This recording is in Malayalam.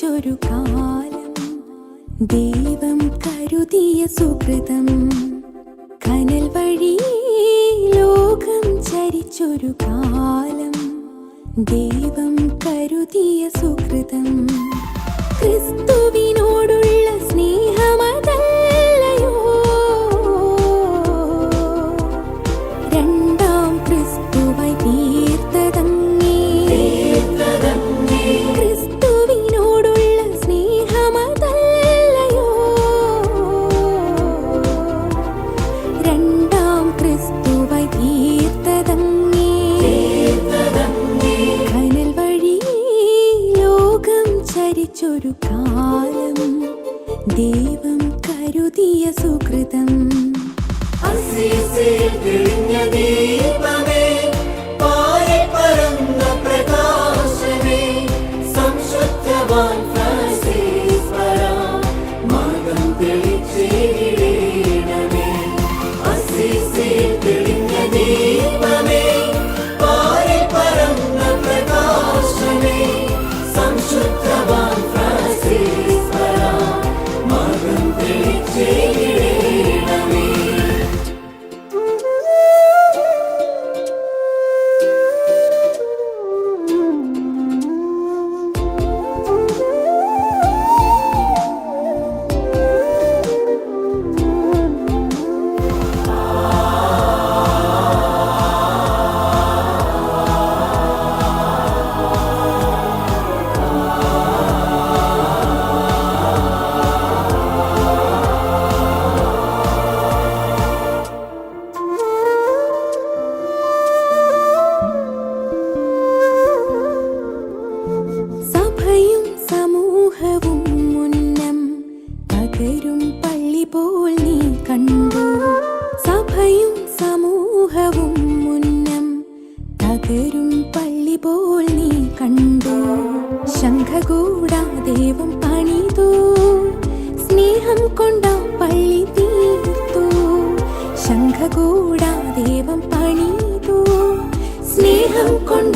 ഒരു കാലം ദൈവം കരുതിയ സുകൃതം, കനൽ വഴി ലോകം ചരിച്ചൊരു കാലം ദൈവം കരുതിയ സുകൃതം. ക്രിസ്തുവിനോടുള്ള സ്നേഹമതല്ലയോ രണ്ടാം ക്രിസ്തുവായി തീർത്തതങ്ങേ. ക്രിസ്തുവിനോടുള്ള സ്നേഹമതല്ലയോ രണ്ടാം ക്രിസ്തുവായി തീർത്തതങ്ങേ. കനൽ വഴി ലോകം ചരിച്ചൊരു കാലം ദൈവം കരുതിയ സുകൃതം. സഭയും സമൂഹവും മുന്നം പകരും പള്ളി പോൽ നീ കണ്ടു. സഭയും സമൂഹവും മുന്നം പകരും പള്ളി പോൽ നീ കണ്ടു. ശംഖ കൂടാ ദൈവം പണിതു, സ്നേഹം കൊണ്ടാ പള്ളി തീർത്തു. ശംഖ കൂടാ ദൈവം പണിതു, സ്നേഹം കൊണ്ട